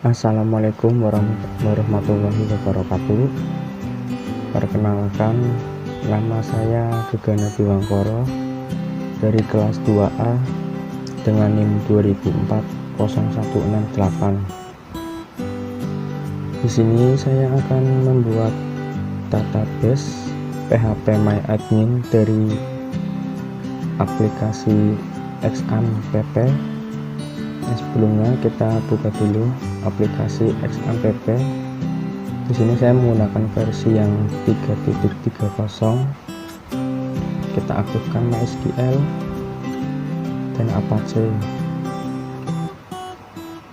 Assalamualaikum warahmatullahi wabarakatuh. Perkenalkan, nama saya Gegana Dewangkara dari kelas 2A dengan NIM 20040168. Di sini saya akan membuat database PHP MyAdmin dari aplikasi XAMPP. Sebelumnya kita buka dulu aplikasi XAMPP. Di sini saya menggunakan versi yang 3.30. Kita aktifkan MySQL dan Apache.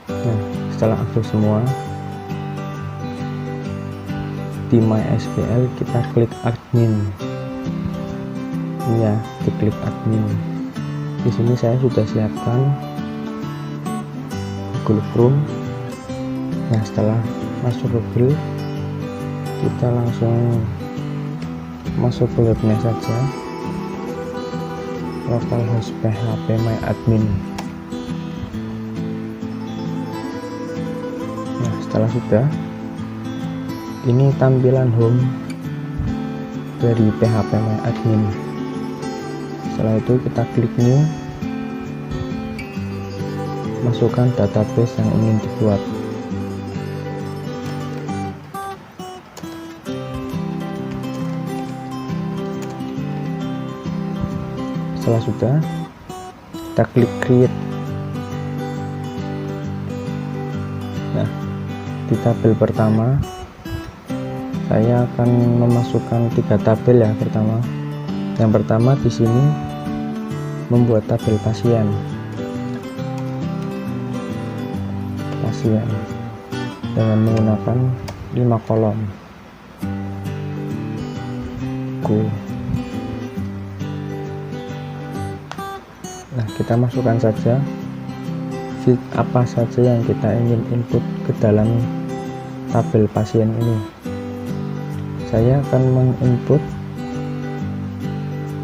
Nah, setelah aktif semua, di MySQL kita klik admin. Ini ya, diklik admin. Di sini saya sudah siapkan Google Chrome. Nah, setelah masuk Google, kita langsung masuk ke webnya saja, localhost php myadmin. Nah, setelah sudah, ini tampilan home dari PHP MyAdmin. Setelah itu kita klik new, masukkan database yang ingin dibuat. Setelah sudah, kita klik create. Nah, di tabel pertama saya akan memasukkan 3 tabel ya. Yang pertama di sini membuat tabel pasien dengan menggunakan 5 kolom. Nah, kita masukkan saja field apa saja yang kita ingin input ke dalam tabel pasien ini. Saya akan menginput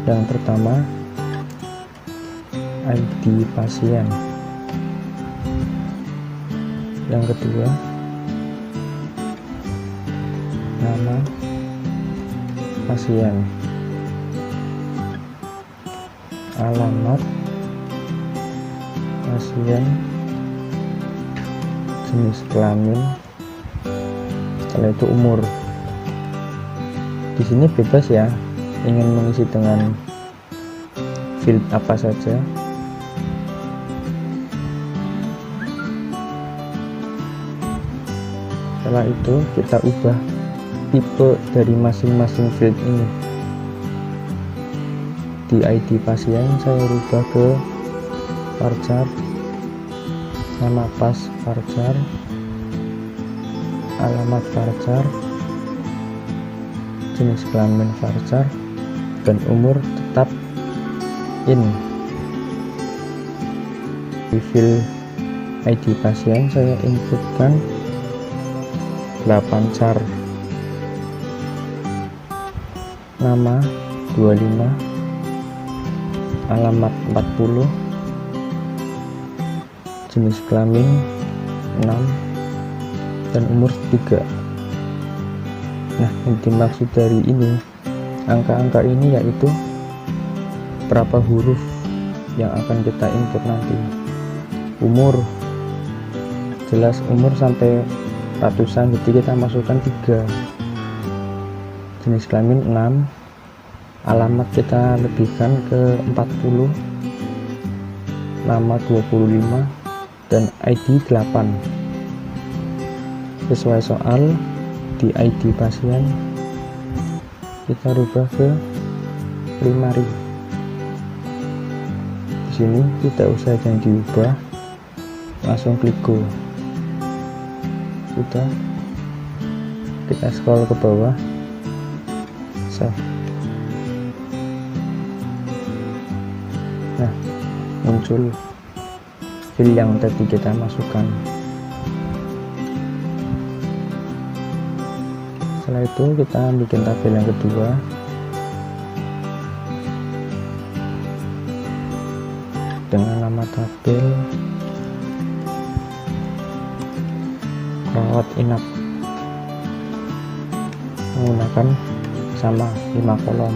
yang pertama ID pasien, yang kedua nama pasien, alamat pasien, jenis kelamin, setelah itu umur. Di sini bebas ya, ingin mengisi dengan field apa saja. Setelah itu kita ubah tipe dari masing-masing field ini. Di ID pasien saya rubah ke varchar, nama pas varchar, alamat varchar, jenis kelamin varchar, dan umur tetap in. Di field ID pasien saya inputkan 8 char, nama 25, alamat 40, jenis kelamin 6, dan umur 3. Nah, yang dimaksud dari ini, angka-angka ini yaitu berapa huruf yang akan kita input nanti. Umur, jelas umur sampai ratusan, jadi kita masukkan 3. Jenis kelamin 6, alamat kita lebihkan ke 40, nama 25, dan ID 8. Sesuai soal, di ID pasien kita rubah ke primary. Di sini tidak usah yang diubah, langsung klik go. Sudah, kita scroll ke bawah, save. Nah, muncul field yang tadi kita masukkan. Setelah itu kita bikin tabel yang kedua. dengan nama tabel rawat inap menggunakan sama 5 kolom.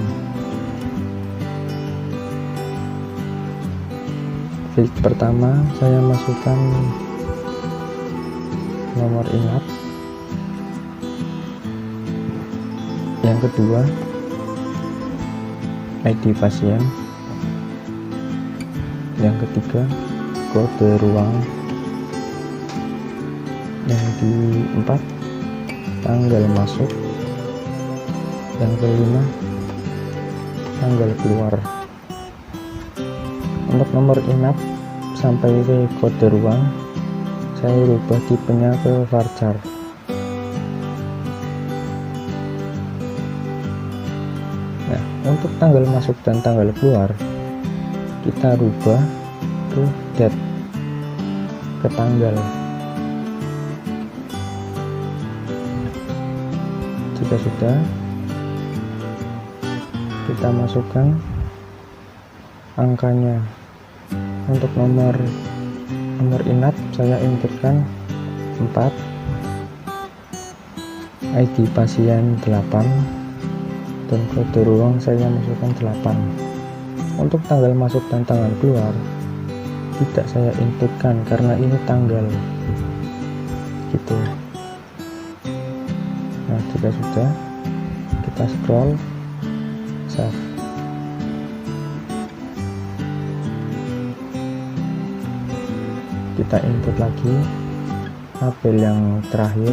Field pertama saya masukkan nomor inap, yang kedua ID pasien, yang ketiga kode ruang, yang keempat tanggal masuk, yang kelima tanggal keluar. Untuk nomor inap sampai ke kode ruang saya rubah tipenya ke varchar. Nah, untuk tanggal masuk dan tanggal keluar kita rubah ke date, ke tanggal. Jika sudah, kita masukkan angkanya. Untuk nomor inap saya inputkan 4, ID pasien 8, dan kode ruang saya masukkan 8. Untuk tanggal masuk dan tanggal keluar tidak saya inputkan karena ini tanggal gitu. Nah, jika sudah, kita scroll save. Kita input lagi tabel yang terakhir,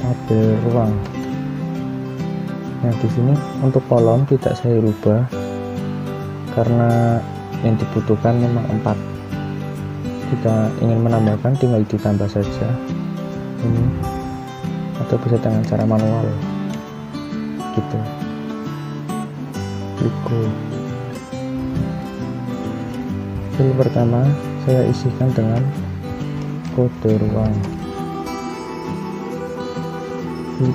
tabel ruang. Nah, di sini untuk kolom tidak saya rubah karena yang dibutuhkan memang 4. Jika ingin menambahkan tinggal ditambah saja ini, atau bisa dengan cara manual gitu. Klik go. File pertama saya isikan dengan kode ruang.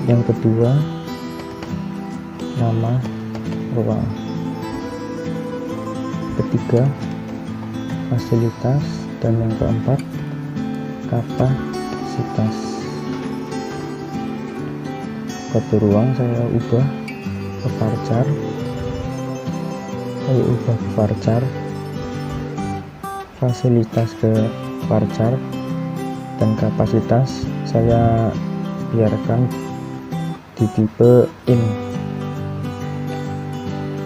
Yang kedua nama ruang. Ketiga fasilitas, dan yang keempat kapasitas. Kode ruang saya ubah ke varchar. Fasilitas ke varchar, dan kapasitas saya biarkan di tipe in.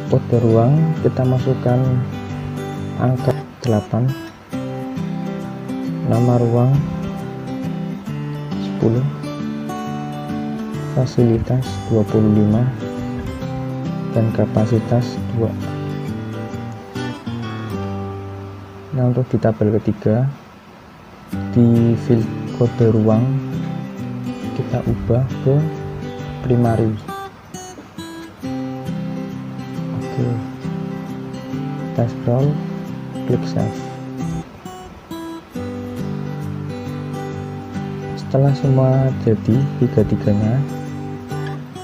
Kode ruang kita masukkan angka 8, nama ruang 10, fasilitas 25, dan kapasitas 2. Nah, untuk di tabel ketiga di field kode ruang kita ubah ke primary. Oke, kita scroll, klik save. Setelah semua jadi tiga-tiganya,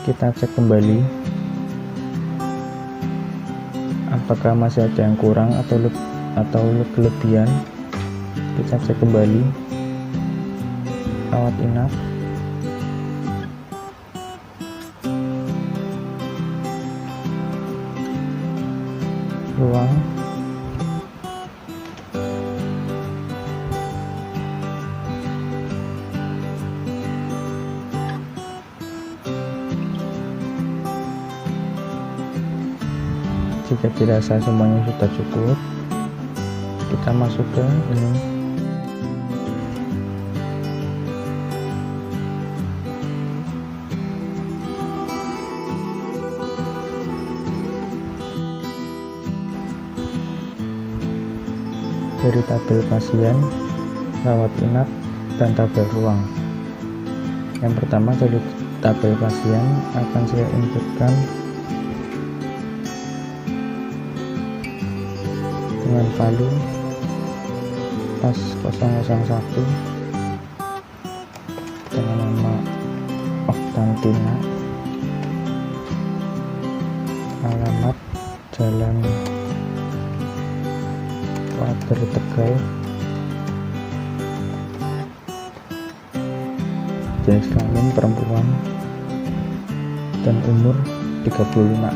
kita cek kembali apakah masih ada yang kurang atau kelebihan. Kita cek kembali rawat inap, ruang, jika dirasa semuanya sudah cukup, kita masuk ke ini. Dari tabel pasien, rawat inap, dan tabel ruang. Yang pertama dari tabel pasien akan saya inputkan dengan value pas 001 dengan nama Oktantina, alamat Jalan Wader Tegal, jenis kelamin perempuan, dan umur 35.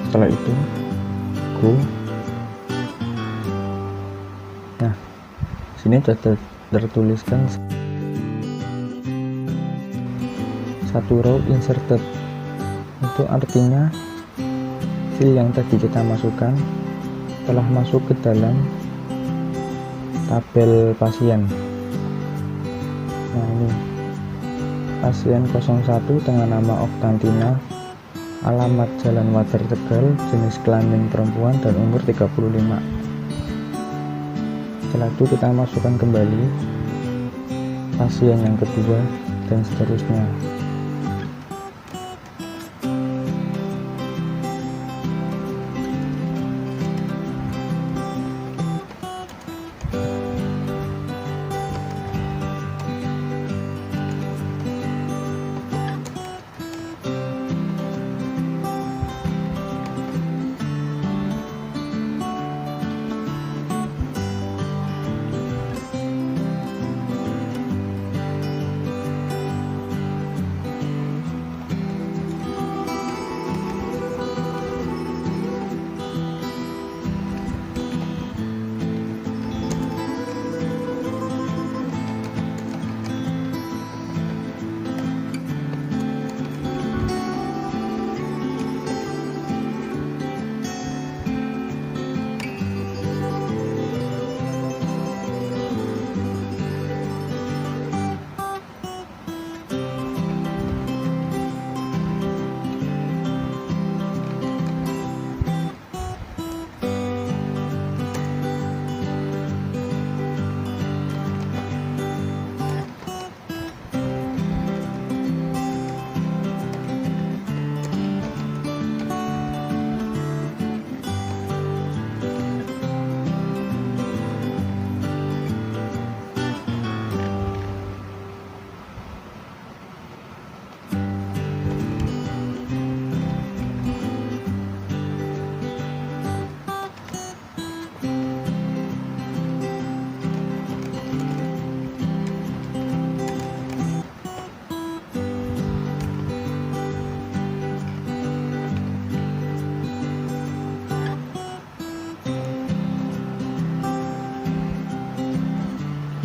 Setelah itu go. Nah, sini sudah tertuliskan satu row inserted. Itu artinya file yang tadi kita masukkan telah masuk ke dalam tabel pasien. Nah, ini pasien 01 dengan nama Oktantina, alamat Jalan Water Tegal, jenis kelamin perempuan, dan umur 35. Setelah itu kita masukkan kembali pasien yang kedua dan seterusnya.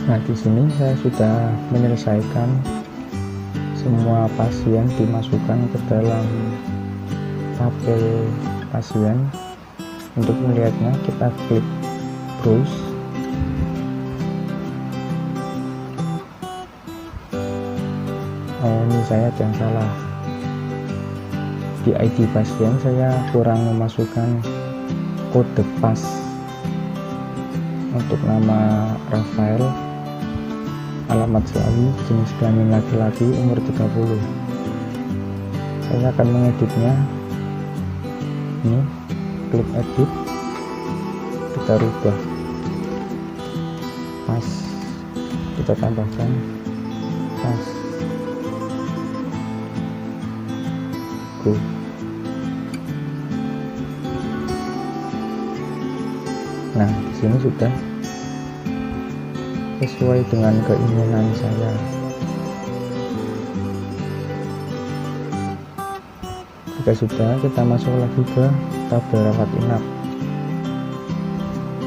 Nah, di sini saya sudah menyelesaikan semua pasien dimasukkan ke dalam tabel pasien. Untuk melihatnya kita klik browse. Oh, ini saya yang salah. Di ID pasien saya kurang memasukkan kode pas. Untuk nama Rafael, alamat Selawi, jenis kelamin laki-laki, umur 30. Saya akan mengeditnya. Ini klik edit, kita rubah pas, kita tambahkan pas, go. Nah, di sini sudah sesuai dengan keinginan saya. Jika sudah, kita masuk lagi ke tabel rawat inap.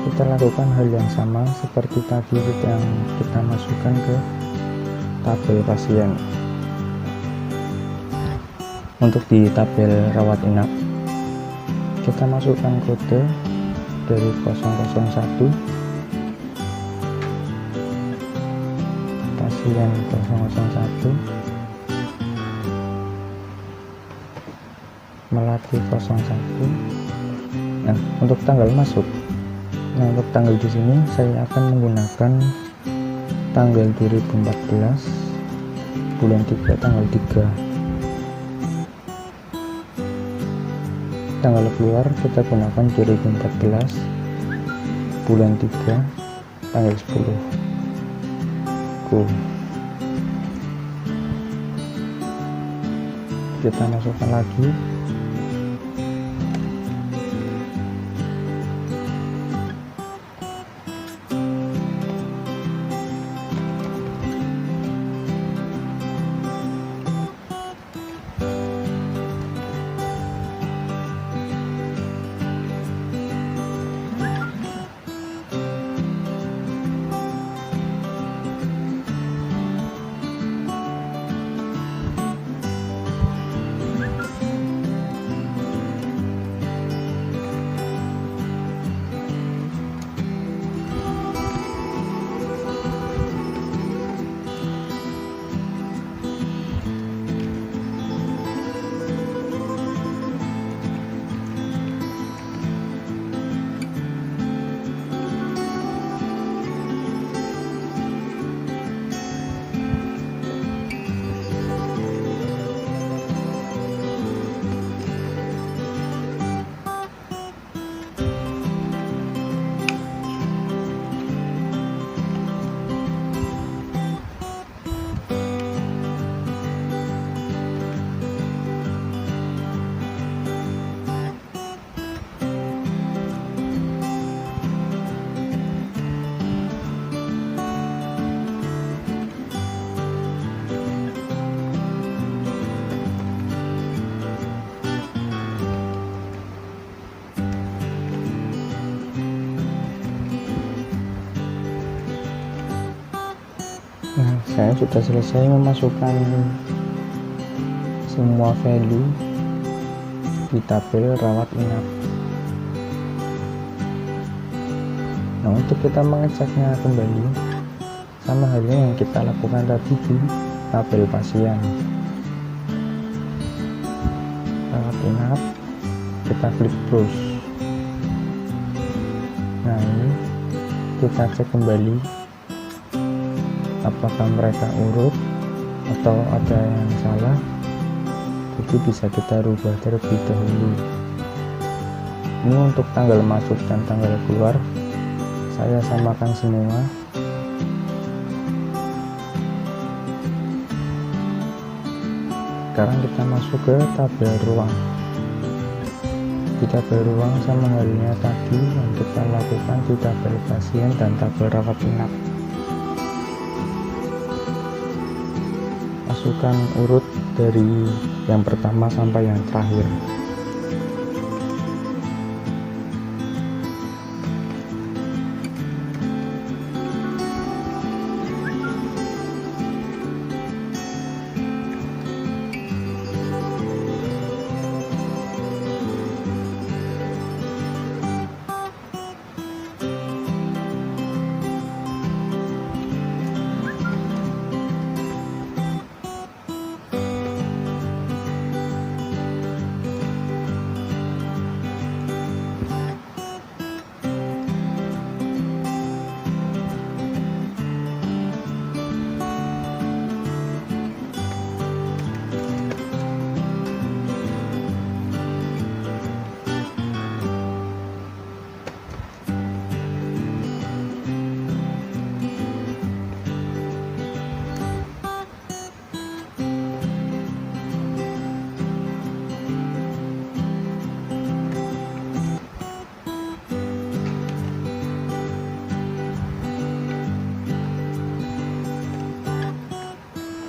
Kita lakukan hal yang sama seperti tadi yang kita masukkan ke tabel pasien. Untuk di tabel rawat inap, kita masukkan kode dari 001, pasien 001, Melati 01. Nah, untuk tanggal masuk, untuk tanggal di sini saya akan menggunakan tanggal 2014 bulan 3 tanggal 3. Tanggal keluar kita gunakan 2014 bulan 3 tanggal 10. Go. Kita masukkan lagi. Saya sudah selesai memasukkan semua value di tabel rawat inap. Nah, untuk kita mengeceknya kembali, sama halnya yang kita lakukan tadi di tabel pasien. Rawat inap, kita klik browse. Nah, ini kita cek kembali apakah mereka urut atau ada yang salah. Jadi bisa kita rubah terlebih dahulu. Ini untuk tanggal masuk dan tanggal keluar saya samakan semua. Sekarang kita masuk ke tabel ruang. Di tabel ruang sama halnya tadi yang kita lakukan di tabel pasien dan tabel rawat inap. Masukkan urut dari yang pertama sampai yang terakhir.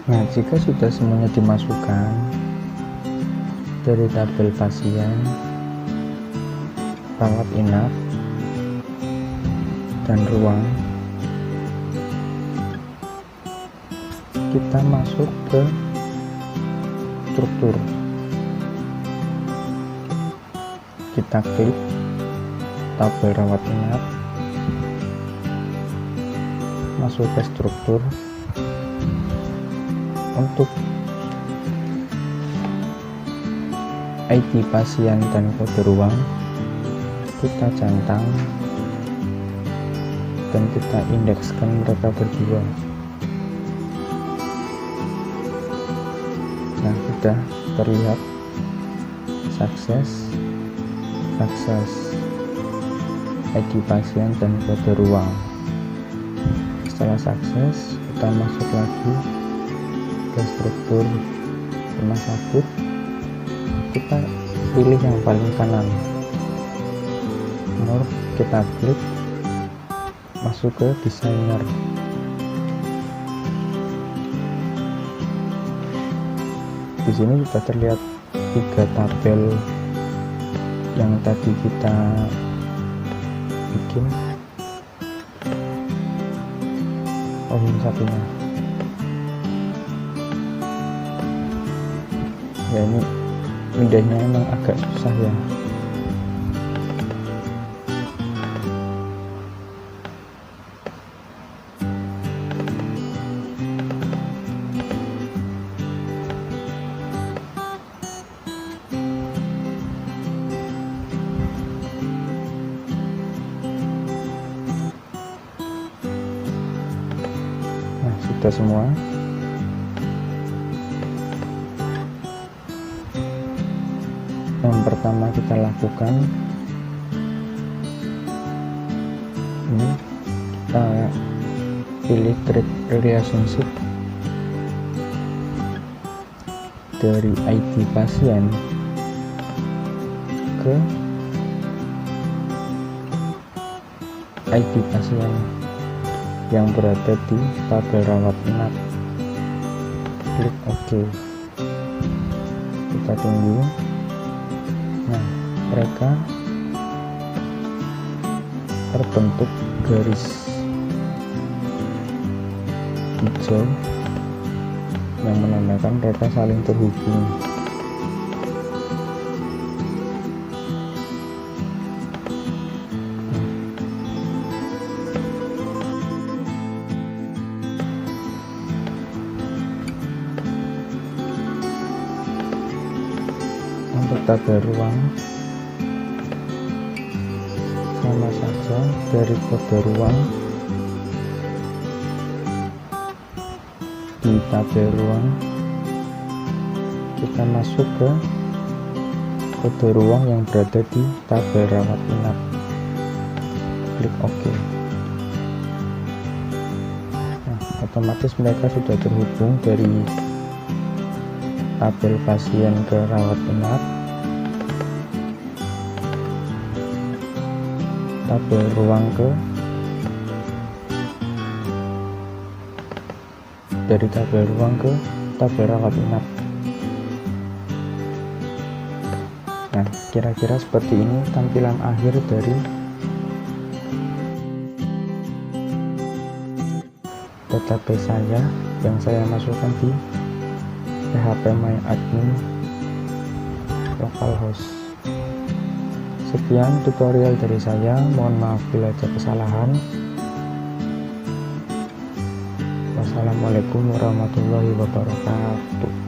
Nah, jika sudah semuanya dimasukkan dari tabel pasien, rawat inap, dan ruang, kita masuk ke struktur. Kita klik tabel rawat inap, masuk ke struktur. Untuk ID pasien dan kode ruang kita centang dan kita indekskan mereka berdua. Nah, sudah terlihat sukses ID pasien dan kode ruang. Setelah sukses, kita masuk lagi ke struktur rumah sakit. Kita pilih yang paling kanan, nomor kita klik, masuk ke desainer. Di sini sudah terlihat 3 tabel yang tadi kita bikin. Oh, ini satunya. Ya, ini pindahnya emang agak susah ya. Nah, sudah semua. Yang pertama kita lakukan ini, kita pilih trade relationship dari ID pasien ke ID pasien yang berada di tabel rawat inap. Klik OK. Kita tunggu. Nah, mereka terbentuk garis hijau yang menandakan mereka saling terhubung. Untuk tabel ruang sama saja, dari kode ruang di tabel ruang kita masuk ke kode ruang yang berada di tabel rawat inap, klik OK. Nah, otomatis mereka sudah terhubung dari tabel pasien ke rawat inap, tabel ruang dari tabel ruang ke tabel rawat inap. Nah, kira-kira seperti ini tampilan akhir dari database saya yang saya masukkan di PHP My Admin localhost. Sekian tutorial dari saya, mohon maaf bila ada kesalahan. Wassalamualaikum warahmatullahi wabarakatuh.